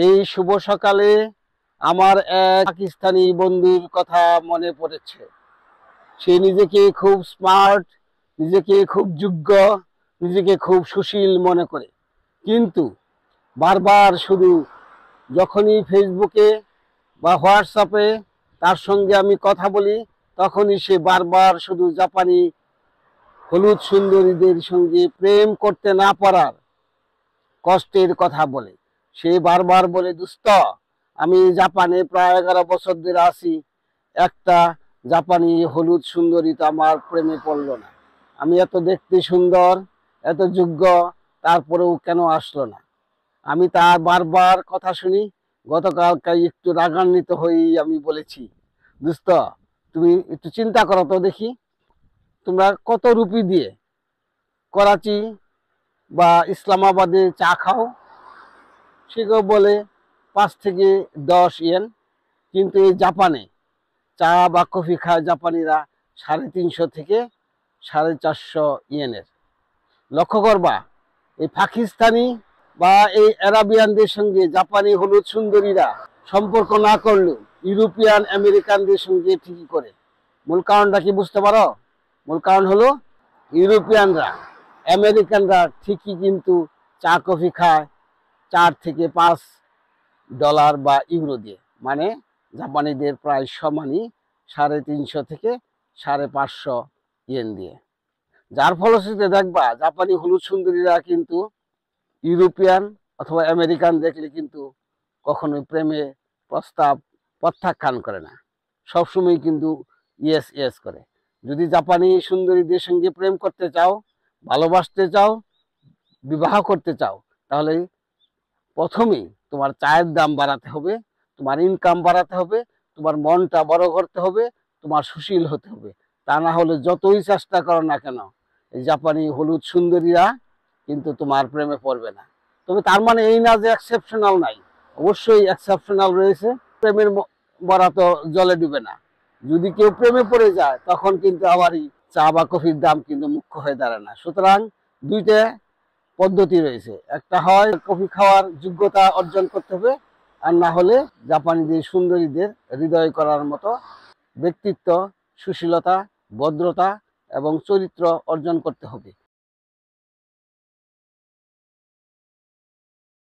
এই শুভ সকালে আমার এক পাকিস্তানি বন্ধুর কথা মনে পড়েছে। সে নিজেকে খুব স্মার্ট, নিজেকে খুব যোগ্য, নিজেকে খুব সুশীল মনে করে, কিন্তু বারবার শুধু যখনই ফেসবুকে বা হোয়াটসঅ্যাপে তার সঙ্গে আমি কথা বলি, তখনই সে বারবার শুধু জাপানি হলুদ সুন্দরীদের সঙ্গে প্রেম করতে না পারার কষ্টের কথা বলে। সে বারবার বলে, দোস্ত, আমি জাপানে প্রায় 11 বছর ধরে আছি, একটা জাপানি হলুদ সুন্দরী তো আমার প্রেমে পড়লো না। আমি এত দেখতে সুন্দর, এত যোগ্য, তারপরেও কেন আসলো না? আমি তার বারবার কথা শুনি। গতকালকে একটু রাগান্বিত হয়েই আমি বলেছি, দোস্ত, তুমি একটু চিন্তা করো তো দেখি, তোমরা কত রুপি দিয়ে করাচি বা ইসলামাবাদে চা খাও? সেগুলো বলে 5 থেকে 10 ইয়েন। কিন্তু এই জাপানে চা বা কফি খায় জাপানিরা 350 থেকে 450 ইয়েনের। লক্ষ্য করবা, এই পাকিস্তানি বা এই আরাবিয়ানদের সঙ্গে জাপানি হলুদ সুন্দরীরা সম্পর্ক না করলেও ইউরোপিয়ান আমেরিকানদের সঙ্গে ঠিকই করে। মূল কারণটা কি বুঝতে পারো? মূল কারণ হলো, ইউরোপিয়ানরা, আমেরিকানরা ঠিকই কিন্তু চা কফি খায় 4 থেকে $5 বা ইউরো দিয়ে, মানে জাপানিদের প্রায় সমানই 350 থেকে 550 ইয়েন দিয়ে। যার ফলশ্রুতিতে দেখবা জাপানি হলুদ সুন্দরীরা কিন্তু ইউরোপিয়ান অথবা আমেরিকান দেখলে কিন্তু কখনোই প্রেমে প্রস্তাব প্রত্যাখ্যান করে না, সবসময় কিন্তু ইয়েস ইয়েস করে। যদি জাপানি সুন্দরীদের সঙ্গে প্রেম করতে চাও, ভালোবাসতে চাও, বিবাহ করতে চাও, তাহলে প্রথমেই তোমার চায়ের দাম বাড়াতে হবে, তোমার ইনকাম বাড়াতে হবে, তোমার মনটা বড় করতে হবে, তোমার সুশীল হতে হবে। তা না হলে যতই চেষ্টা করো না কেন, এই জাপানি হলুদ সুন্দরীরা কিন্তু তোমার প্রেমে পড়বে না। তবে তার মানে এই না যে এক্সেপশনাল নাই, অবশ্যই এক্সেপশনাল রয়েছে। প্রেমের বরা তো জলে ডুবে না। যদি কেউ প্রেমে পড়ে যায়, তখন কিন্তু আবারই চা বা কফির দাম কিন্তু মুখ্য হয়ে দাঁড়ায় না। সুতরাং দুইটা পদ্ধতি রয়েছে, একটা হয় কফি খাওয়ার যোগ্যতা অর্জন করতে হবে, আর না হলে জাপানিদের সুন্দরীদের হৃদয় করার মতো ব্যক্তিত্ব, সুশীলতা, ভদ্রতা এবং চরিত্র অর্জন করতে হবে।